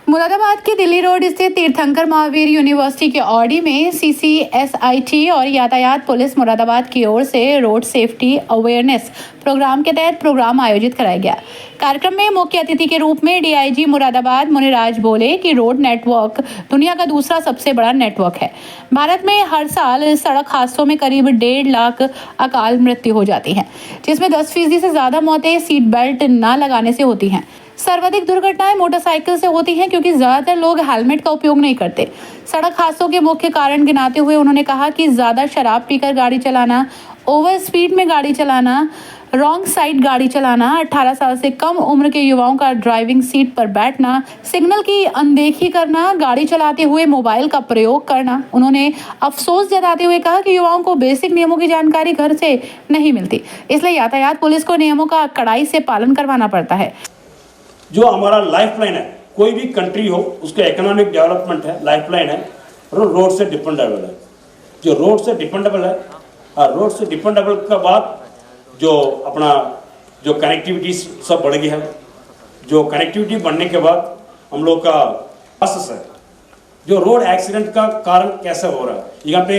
मुरादाबाद के दिल्ली रोड स्थित तीर्थंकर महावीर यूनिवर्सिटी के ऑडी में CCSIT और यातायात पुलिस मुरादाबाद की ओर से रोड सेफ्टी अवेयरनेस प्रोग्राम के तहत प्रोग्राम आयोजित कराया गया। कार्यक्रम में मुख्य अतिथि के रूप में DIG मुरादाबाद मुनिराज बोले कि रोड नेटवर्क दुनिया का दूसरा सबसे बड़ा नेटवर्क है। भारत में हर साल सड़क हादसों में करीब 1.5 लाख अकाल मृत्यु हो जाती है, जिसमें 10% से ज्यादा मौतें सीट बेल्ट न लगाने से होती हैं। सर्वाधिक दुर्घटनाएं मोटरसाइकिल से होती हैं क्योंकि ज्यादातर लोग हेलमेट का उपयोग नहीं करते। सड़क हादसों के मुख्य कारण गिनाते हुए उन्होंने कहा कि ज्यादा शराब पीकर गाड़ी चलाना, ओवर स्पीड में गाड़ी चलाना, रॉन्ग साइड गाड़ी चलाना, 18 साल से कम उम्र के युवाओं का ड्राइविंग सीट पर बैठना, सिग्नल की अनदेखी करना, गाड़ी चलाते हुए मोबाइल का प्रयोग करना। उन्होंने अफसोस जताते हुए कहा कि युवाओं को बेसिक नियमों की जानकारी घर से नहीं मिलती, इसलिए यातायात पुलिस को नियमों का कड़ाई से पालन करवाना पड़ता है। जो हमारा लाइफलाइन है, कोई भी कंट्री हो उसका इकोनॉमिक डेवलपमेंट है, लाइफलाइन है, रोड से डिपेंडेबल है। जो रोड से डिपेंडेबल है, रोड से डिपेंडेबल के बाद जो अपना जो कनेक्टिविटी सब बढ़ गया है। जो कनेक्टिविटी बढ़ने के बाद हम लोग का प्रोसेस है, जो रोड एक्सीडेंट का कारण कैसे हो रहा है। यहाँ पे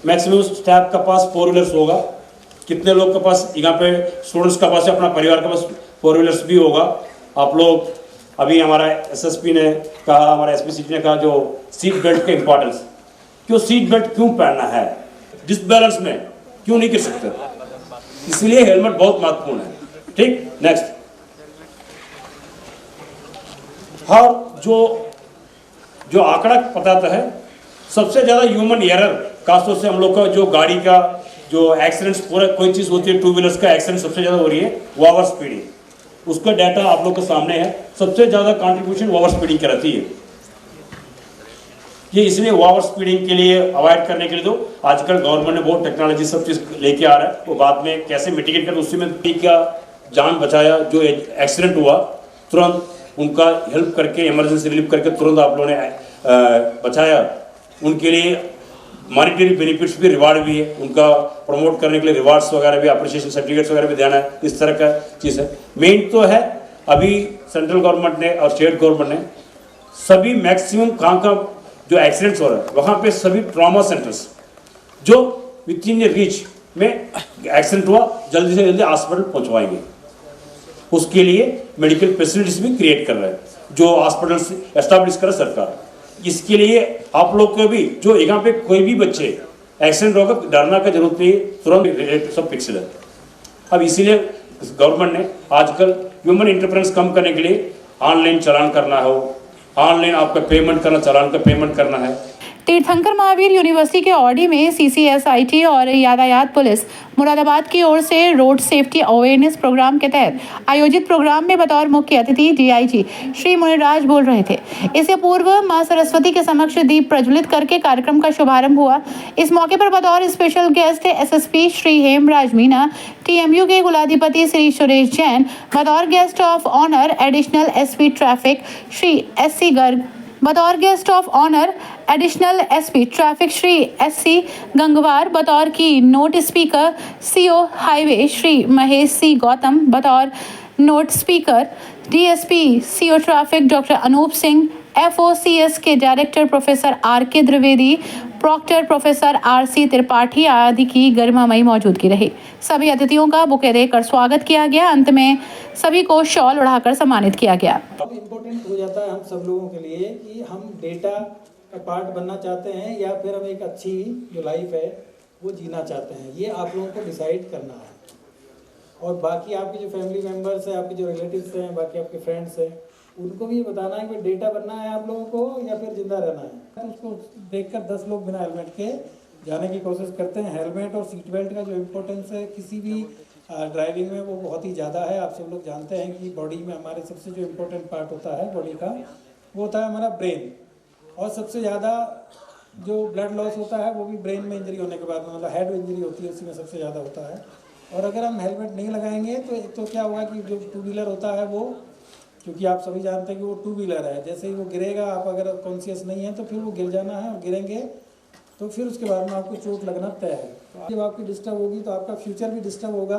मैक्सिमम स्टाफ का पास 4 व्हीलर्स होगा, कितने लोग के पास, यहाँ पे स्टूडेंट्स का पास, अपना परिवार के पास 4 व्हीलर्स भी होगा। आप लोग अभी हमारा SSP ने कहा, हमारा SP सिटी ने कहा, जो सीट बेल्ट का इंपॉर्टेंस, क्यों सीट बेल्ट क्यों पहनना है, डिसबैलेंस में क्यों नहीं कर सकते, इसलिए हेलमेट बहुत महत्वपूर्ण है। ठीक, नेक्स्ट। और जो आंकड़ा बताता है, सबसे ज्यादा ह्यूमन एरर खासतौर से हम लोग का जो गाड़ी का जो एक्सीडेंट्स, पूरा कोई चीज होती है, 2 व्हीलर्स का एक्सीडेंट सबसे ज्यादा हो रही है वो ओवर स्पीडिंग। उसका डाटा आप लोग के सामने है, सबसे ज्यादा कंट्रीब्यूशन ओवर स्पीडिंग की रहती है। ये इसलिए ओवर स्पीडिंग के लिए अवॉइड करने के लिए तो आजकल गवर्नमेंट ने बहुत टेक्नोलॉजी सब चीज लेके आ रहा है, वो बाद में कैसे मिटिगेट कर, उसी में का जान बचाया। जो एक्सीडेंट हुआ तुरंत उनका हेल्प करके, इमरजेंसी रिलीफ करके तुरंत आप लोगों ने बचाया। उनके लिए मॉनिटरी बेनिफिट्स भी, रिवार्ड भी है, उनका प्रमोट करने के लिए रिवार्ड्स वगैरह भी, अप्रिशिएशन सर्टिफिकेट्स वगैरह भी देना है। इस तरह का चीज़ है। मेन तो है अभी सेंट्रल गवर्नमेंट ने और स्टेट गवर्नमेंट ने सभी मैक्सिमम कहाँ का जो एक्सीडेंट्स हो रहा है वहाँ पे सभी ट्रॉमा सेंटर्स जो विद इन रीच में एक्सीडेंट हुआ जल्दी से जल्दी हॉस्पिटल पहुँचवाएंगे। उसके लिए मेडिकल फैसिलिटीज भी क्रिएट कर रहे हैं, जो हॉस्पिटल्स एस्टैब्लिश कर सरकार। इसके लिए आप लोग को भी, जो यहाँ पे कोई भी बच्चे एक्सीडेंट होगा डरना का जरूरत नहीं, तुरंत सब फिक्स्ड है। अब इसीलिए गवर्नमेंट ने आजकल ह्यूमन इंटरफेरेंस कम करने के लिए ऑनलाइन चालान करना हो, ऑनलाइन आपका पेमेंट करना, चालान का पेमेंट करना है। तीर्थंकर महावीर यूनिवर्सिटी के ऑडी में CCSIT और यातायात पुलिस मुरादाबाद की ओर से रोड सेफ्टी अवेयरनेस प्रोग्राम के तहत आयोजित प्रोग्राम में बतौर मुख्य अतिथि DIG श्री मुनिराज बोल रहे थे। इससे पूर्व मां सरस्वती के समक्ष दीप प्रज्वलित करके कार्यक्रम का शुभारंभ हुआ। इस मौके पर बतौर special guest SSP Shri Hemraj Meena, TMU के कुलाधिपति श्री सुरेश जैन, बतौर guest of honour additional SP traffic Shri SC Garg, बतौर guest of honour additional SP traffic Shri SC Gangwar, बतौर keynote speaker CO highway Shri Mahesh C Gautam, बतौर note speaker DSP CO traffic doctor Anoop Singh, FOCS के director professor RK Dwivedi, proctor professor RC Tripathi आदि की गरिमामयी मौजूदगी रही। सभी अतिथियों का बुके देकर स्वागत किया गया। अंत में सभी को शॉल उड़ाकर सम्मानित किया गया। इम्पोर्टेंट हो जाता है हम सब लोगों के लिए कि हम डेटा का पार्ट बनना चाहते हैं या फिर हम एक अच्छी जो लाइफ है वो जीना चाहते हैं। ये आप लोगों को डिसाइड करना है। और बाकी आपके जो फैमिली मेम्बर्स हैं, आपके जो रिलेटिव्स हैं, बाकी आपके फ्रेंड्स हैं, उनको भी बताना है कि डेटा बनना है आप लोगों को या फिर जिंदा रहना है। तो उसको देखकर 10 लोग बिना हेलमेट के जाने की कोशिश करते हैं। हेलमेट और सीट बेल्ट का जो इम्पोर्टेंस है किसी भी ड्राइविंग में वो बहुत ही ज़्यादा है। आप सब लोग जानते हैं कि बॉडी में हमारे सबसे जो इम्पोर्टेंट पार्ट होता है बॉडी का, वो होता है हमारा ब्रेन। और सबसे ज़्यादा जो ब्लड लॉस होता है वो भी ब्रेन में इंजरी होने के बाद, मतलब हेड इंजरी होती है, उसी में सबसे ज़्यादा होता है। और अगर हम हेलमेट नहीं लगाएंगे तो एक तो क्या होगा कि जो 2 व्हीलर होता है वो, क्योंकि आप सभी जानते हैं कि वो 2 व्हीलर है, जैसे ही वो गिरेगा, आप अगर कॉन्शियस नहीं है तो फिर वो गिर जाना है, और गिरेंगे तो फिर उसके बाद में आपको चोट लगना तय है। तो जब आपकी डिस्टर्ब होगी तो आपका फ्यूचर भी डिस्टर्ब होगा।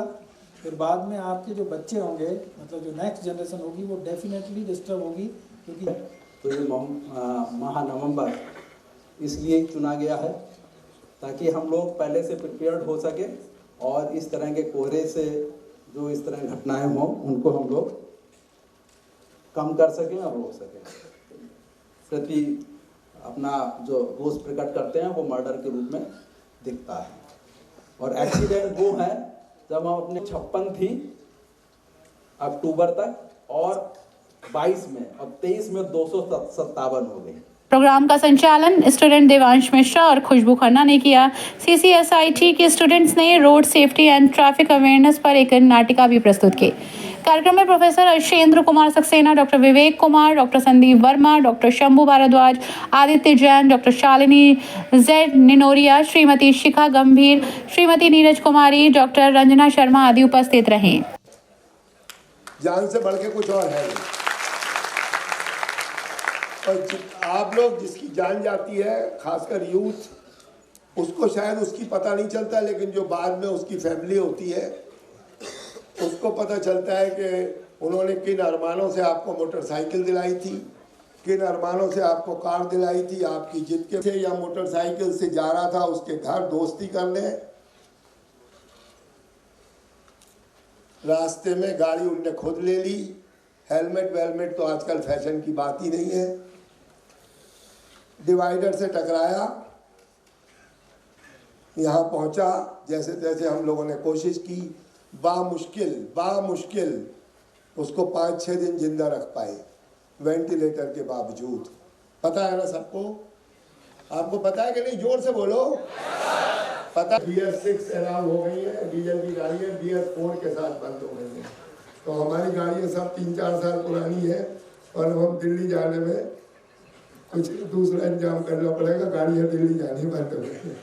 फिर बाद में आपके जो बच्चे होंगे, मतलब जो नेक्स्ट जनरेशन होगी, वो डेफिनेटली डिस्टर्ब होगी, क्योंकि तो ये माह नवंबर इसलिए चुना गया है ताकि हम लोग पहले से प्रिपेयर्ड हो सके और इस तरह के कोहरे से जो इस तरह घटनाएं हों उनको हम लोग कम कर सकें और रोक सकें। प्रति अपना जो रोष प्रकट करते हैं वो मर्डर के रूप में दिखता है और एक्सीडेंट वो है जब हम अपने 56 थी अक्टूबर तक और 22 में और 23 में 257 हो गई। प्रोग्राम का संचालन स्टूडेंट देवांश मिश्रा और खुशबू खन्ना ने किया। CCSIT के स्टूडेंट्स ने road safety and traffic awareness पर एक नाटिका भी प्रस्तुत की। कार्यक्रम में professor Arshendra Kumar Saxena, doctor Vivek Kumar, doctor Sandeep Verma, doctor Shambhu Bhardwaj, Aditya Jain, doctor Shalini Z Ninoria, Shrimati Shikha Gambhir, Shrimati Neeraj Kumari, doctor Ranjana Sharma आदि उपस्थित रहे। जान से बढ़ के कुछ और है नहीं। और आप लोग जिसकी जान जाती है, खासकर यूथ, उसको शायद उसकी पता नहीं चलता, लेकिन जो बाद में उसकी फैमिली होती है उसको पता चलता है कि उन्होंने किन अरमानों से आपको मोटरसाइकिल दिलाई थी, किन अरमानों से आपको कार दिलाई थी, आपकी जिद के से या मोटरसाइकिल से जा रहा था उसके घर दोस्ती करने, रास्ते में गाड़ी उनने खुद ले ली, हेलमेट वेलमेट तो आजकल फैशन की बात ही नहीं है, डिवाइडर से टकराया, यहाँ पहुंचा, जैसे तैसे हम लोगों ने कोशिश की, बामुश्किल उसको 5-6 दिन जिंदा रख पाए वेंटिलेटर के बावजूद। पता है ना सबको? आपको पता है कि नहीं? जोर से बोलो। पता BS6 अलाउ हो गई है, डीजल की गाड़ियाँ BS4 के साथ बंद हो गई हैं। तो हमारी गाड़ियाँ सब 3-4 साल पुरानी है और अब हम दिल्ली जाने में कुछ दूसरा इंतजाम करना पड़ेगा, गाड़ियाँ दिल्ली जानी बंद हो गई।